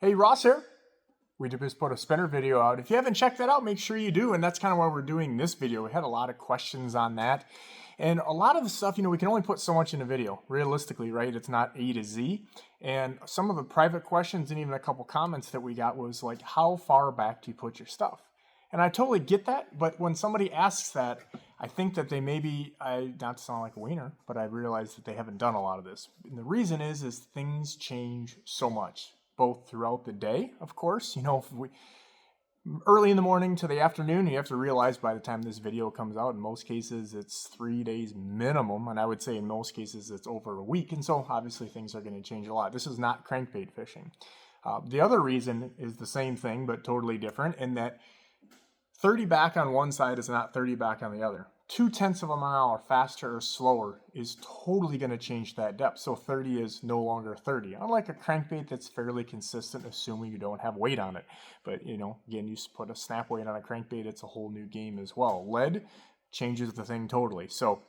Hey, Ross here. We just put a spinner video out. If you haven't checked that out, make sure you do. And that's kind of why we're doing this video. We had a lot of questions on that. And a lot of the stuff, we can only put so much in a video, realistically, right? It's not A to Z. And some of the private questions and even a couple comments that we got was like, how far back do you put your stuff? And I totally get that. But when somebody asks that, I think that they maybe, not to sound like a wiener, but I realize that they haven't done a lot of this. And the reason is things change so much, both throughout the day, of course. If we early in the morning to the afternoon, you have to realize by the time this video comes out, in most cases, it's 3 days minimum. And I would say in most cases, it's over a week. And so obviously things are going to change a lot. This is not crankbait fishing. The other reason is the same thing, but totally different in that 30 back on one side is not 30 back on the other. 0.2 of a mile faster or slower is totally going to change that depth. So 30 is no longer 30. Unlike a crankbait that's fairly consistent, assuming you don't have weight on it. But, again, you put a snap weight on a crankbait, it's a whole new game as well. Lead changes the thing totally. So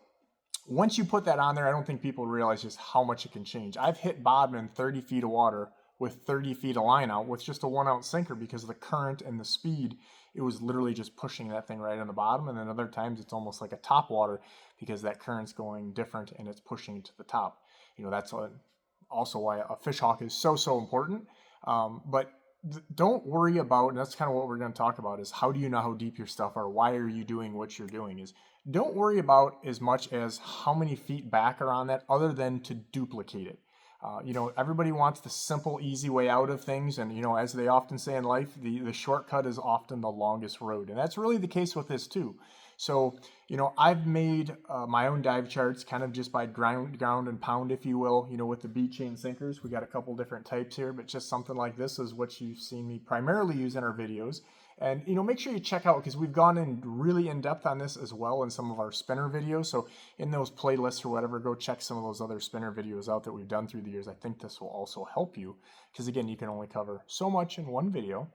once you put that on there, I don't think people realize just how much it can change. I've hit bottom in 30 feet of water with 30 feet of line out with just a 1 ounce sinker because of the current and the speed. It was literally just pushing that thing right on the bottom. And then other times it's almost like a top water because that current's going different and it's pushing it to the top. That's also why a fish hawk is so important. But don't worry about, and that's kind of what we're going to talk about, is how do you know how deep your stuff are? Why are you doing what you're doing? Is don't worry about as much as how many feet back are on that other than to duplicate it. Everybody wants the simple, easy way out of things. And, as they often say in life, the shortcut is often the longest road. And that's really the case with this too. So, I've made my own dive charts kind of just by ground and pound, if you will, with the bead chain sinkers. We got a couple different types here, but just something like this is what you've seen me primarily use in our videos. And, make sure you check out, because we've gone in really in depth on this as well in some of our spinner videos. So in those playlists or whatever, go check some of those other spinner videos out that we've done through the years. I think this will also help you because, again, you can only cover so much in one video.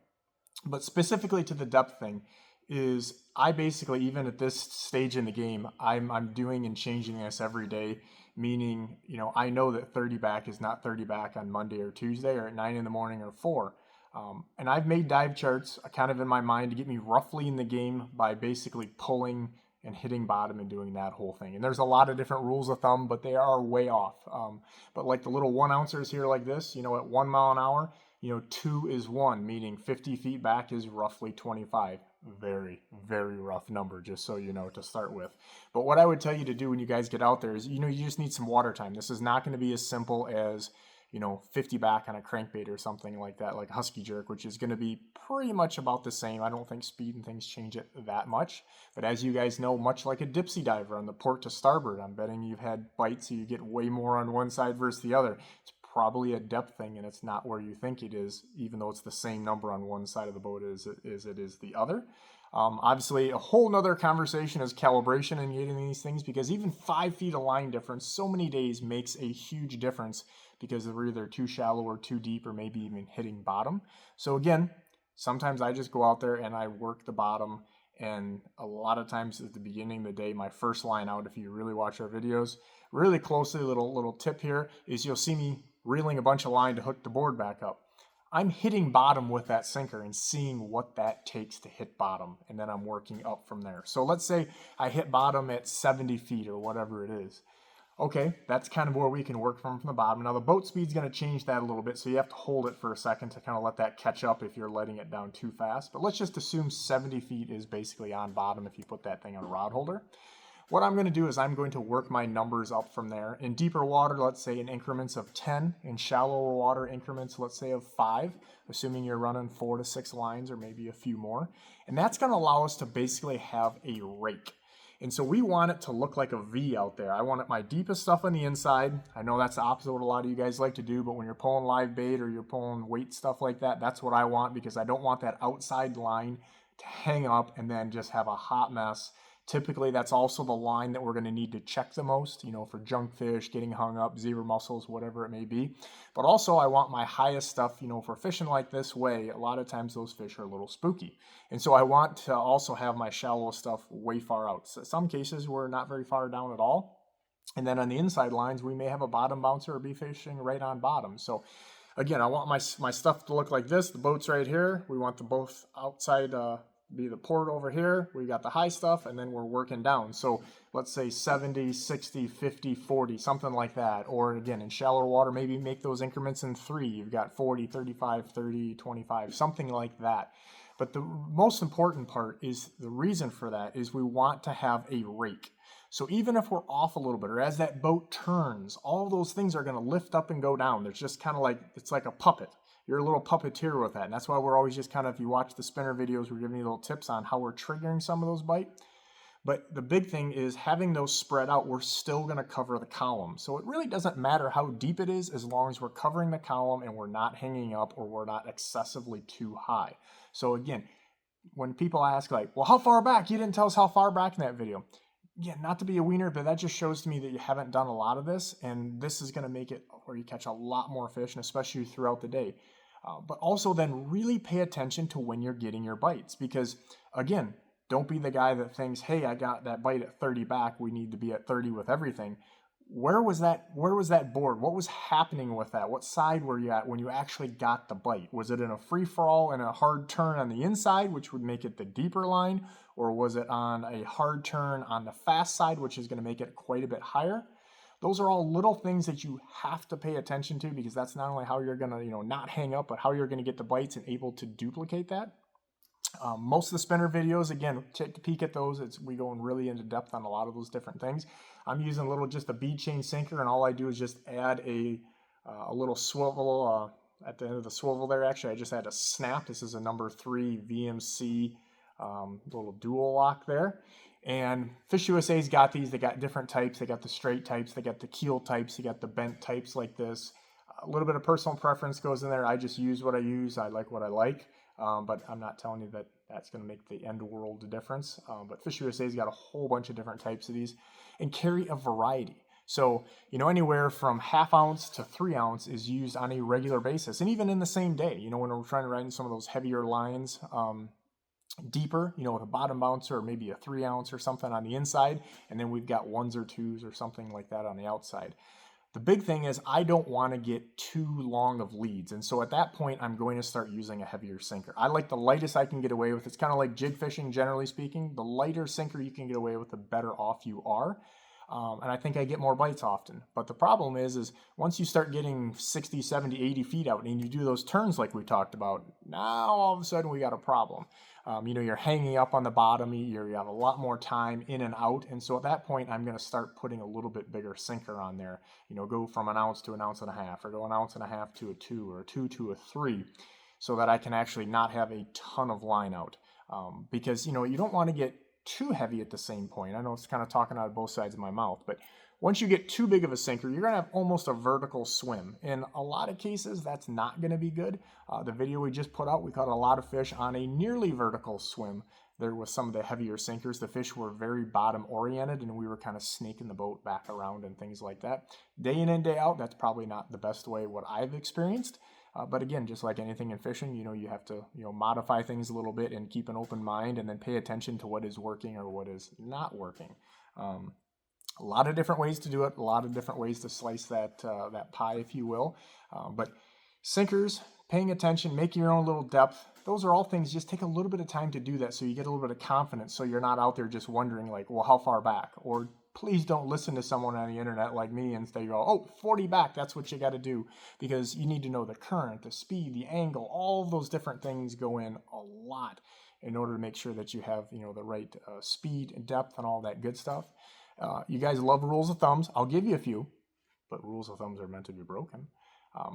But specifically to the depth thing is I basically, even at this stage in the game, I'm doing and changing this every day. Meaning, I know that 30 back is not 30 back on Monday or Tuesday or at 9 in the morning or 4. And I've made dive charts kind of in my mind to get me roughly in the game by basically pulling and hitting bottom and doing that whole thing. And there's a lot of different rules of thumb, but they are way off. But like the little 1 ouncers here like this, at 1 mile an hour, 2 is 1, meaning 50 feet back is roughly 25. Very, very rough number, just so you know, to start with. But what I would tell you to do when you guys get out there is, you just need some water time. This is not going to be as simple as 50 back on a crankbait or something like that, like husky jerk, which is going to be pretty much about the same. I don't think speed and things change it that much. But as you guys know, much like a dipsy diver on the port to starboard, I'm betting you've had bites so you get way more on one side versus the other. It's probably a depth thing, and it's not where you think it is, even though it's the same number on one side of the boat as it is the other. Obviously, a whole nother conversation is calibration and getting these things, because even 5 feet of line difference so many days makes a huge difference because they're either too shallow or too deep or maybe even hitting bottom. So again, sometimes I just go out there and I work the bottom, and a lot of times at the beginning of the day, my first line out, if you really watch our videos really closely, little tip here is you'll see me reeling a bunch of line to hook the board back up. I'm hitting bottom with that sinker and seeing what that takes to hit bottom, and then I'm working up from there. So let's say I hit bottom at 70 feet or whatever it is. Okay, that's kind of where we can work from the bottom. Now the boat speed's going to change that a little bit, so you have to hold it for a second to kind of let that catch up if you're letting it down too fast. But let's just assume 70 feet is basically on bottom if you put that thing on a rod holder. What I'm going to do is I'm going to work my numbers up from there. In deeper water, let's say in increments of 10. In shallower water, increments, let's say of 5, assuming you're running 4 to 6 lines or maybe a few more. And that's going to allow us to basically have a rake. And so we want it to look like a V out there. I want it my deepest stuff on the inside. I know that's the opposite of what a lot of you guys like to do, but when you're pulling live bait or you're pulling weight stuff like that, that's what I want, because I don't want that outside line to hang up and then just have a hot mess. Typically, that's also the line that we're going to need to check the most, for junk fish, getting hung up, zebra mussels, whatever it may be. But also, I want my highest stuff, for fishing like this way. A lot of times those fish are a little spooky. And so I want to also have my shallow stuff way far out. So some cases, we're not very far down at all. And then on the inside lines, we may have a bottom bouncer or be fishing right on bottom. So again, I want my stuff to look like this. The boat's right here. We want the both outside be the port over here. We got the high stuff, and then we're working down. So let's say 70, 60, 50, 40, something like that. Or again, in shallower water, maybe make those increments in 3. You've got 40, 35, 30, 25, something like that. But the most important part is the reason for that is we want to have a rake. So even if we're off a little bit, or as that boat turns, all those things are going to lift up and go down. There's just kind of like, it's like a puppet. You're a little puppeteer with that. And that's why we're always just kind of, if you watch the spinner videos, we're giving you little tips on how we're triggering some of those bites. But the big thing is having those spread out, we're still going to cover the column. So it really doesn't matter how deep it is as long as we're covering the column and we're not hanging up or we're not excessively too high. So again, when people ask like, well, how far back? You didn't tell us how far back in that video. Yeah, not to be a wiener, but that just shows to me that you haven't done a lot of this, and this is going to make it where you catch a lot more fish, and especially throughout the day. But also then really pay attention to when you're getting your bites, because again, don't be the guy that thinks, hey, I got that bite at 30 back, we need to be at 30 with everything. Where was that board? What was happening with that? What side were you at when you actually got the bite? Was it in a free for all and a hard turn on the inside, which would make it the deeper line? Or was it on a hard turn on the fast side, which is going to make it quite a bit higher? Those are all little things that you have to pay attention to, because that's not only how you're going to, not hang up, but how you're going to get the bites and able to duplicate that. Most of the spinner videos, again, take a peek at those. We go in really into depth on a lot of those different things. I'm using just a bead chain sinker, and all I do is just add a little swivel at the end of the swivel there. Actually, I just had a snap. This is a number 3 VMC little dual lock there. And Fish USA's got these. They got different types. They got the straight types. They got the keel types. They got the bent types like this. A little bit of personal preference goes in there. I just use what I use. I like what I like. But I'm not telling you that that's going to make the end world difference. But Fish USA's got a whole bunch of different types of these, and carry a variety. So, anywhere from 1/2 ounce to 3 ounce is used on a regular basis. And even in the same day, when we're trying to ride in some of those heavier lines, deeper, with a bottom bouncer or maybe a 3 ounce or something on the inside. And then we've got 1s or 2s or something like that on the outside. The big thing is I don't want to get too long of leads. And so at that point, I'm going to start using a heavier sinker. I like the lightest I can get away with. It's kind of like jig fishing, generally speaking. The lighter sinker you can get away with, the better off you are. And I think I get more bites often. But the problem is once you start getting 60, 70, 80 feet out and you do those turns like we talked about, now all of a sudden we got a problem. You're hanging up on the bottom, you have a lot more time in and out. And so at that point, I'm going to start putting a little bit bigger sinker on there. Go from 1 ounce to 1.5 ounces, or go 1.5 ounces to a 2, or a 2 to a 3, so that I can actually not have a ton of line out. Because, you don't want to get too heavy at the same point. I know it's kind of talking out of both sides of my mouth, but once you get too big of a sinker, you're going to have almost a vertical swim. In a lot of cases, that's not going to be good. The video we just put out, we caught a lot of fish on a nearly vertical swim. There was some of the heavier sinkers. The fish were very bottom oriented, and we were kind of snaking the boat back around and things like that. Day in and day out, that's probably not the best way what I've experienced. But again, just like anything in fishing, you have to, modify things a little bit and keep an open mind, and then pay attention to what is working or what is not working. A lot of different ways to do it, a lot of different ways to slice that pie, if you will. But sinkers, paying attention, making your own little depth, those are all things, just take a little bit of time to do that so you get a little bit of confidence, so you're not out there just wondering like, well, how far back? Or please don't listen to someone on the internet like me and say, oh, 40 back, that's what you got to do. Because you need to know the current, the speed, the angle, all of those different things go in a lot in order to make sure that you have, the right speed and depth and all that good stuff. You guys love rules of thumbs. I'll give you a few, but rules of thumbs are meant to be broken.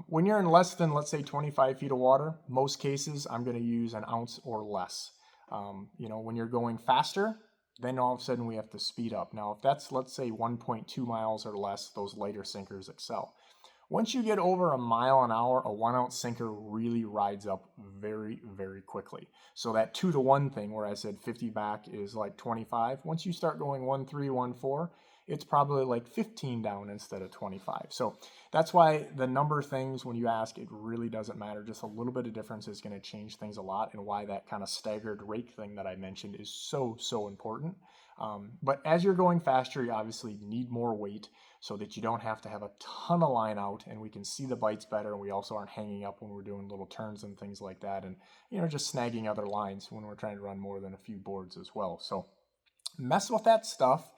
When you're in less than, let's say, 25 feet of water, most cases I'm going to use 1 ounce or less. When you're going faster, then all of a sudden we have to speed up. Now, if that's, let's say, 1.2 miles or less, those lighter sinkers excel. Once you get over 1 mile an hour, a 1 ounce sinker really rides up very, very quickly. So that 2 to 1 thing where I said 50 back is like 25. Once you start going 1.3, 1.4, it's probably like 15 down instead of 25. So that's why the number things, when you ask, it really doesn't matter. Just a little bit of difference is going to change things a lot, and why that kind of staggered rake thing that I mentioned is so, so important. But as you're going faster, you obviously need more weight so that you don't have to have a ton of line out, and we can see the bites better, and we also aren't hanging up when we're doing little turns and things like that, and just snagging other lines when we're trying to run more than a few boards as well. So mess with that stuff.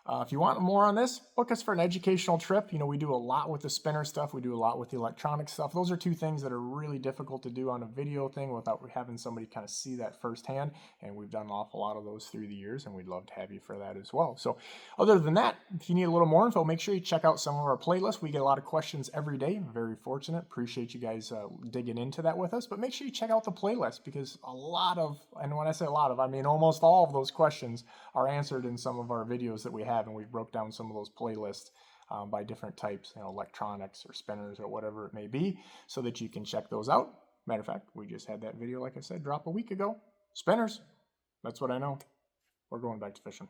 If you want more on this, book us for an educational trip. We do a lot with the spinner stuff. We do a lot with the electronic stuff. Those are two things that are really difficult to do on a video thing without having somebody kind of see that firsthand. And we've done an awful lot of those through the years, and we'd love to have you for that as well. So other than that, if you need a little more info, make sure you check out some of our playlists. We get a lot of questions every day. Very fortunate. Appreciate you guys digging into that with us. But make sure you check out the playlist, because a lot of, and when I say a lot of, I mean almost all of those questions are answered in some of our videos that we have. And we broke down some of those playlists by different types, electronics or spinners or whatever it may be, so that you can check those out. Matter of fact, we just had that video, like I said, drop a week ago. Spinners, that's what I know. We're going back to fishing.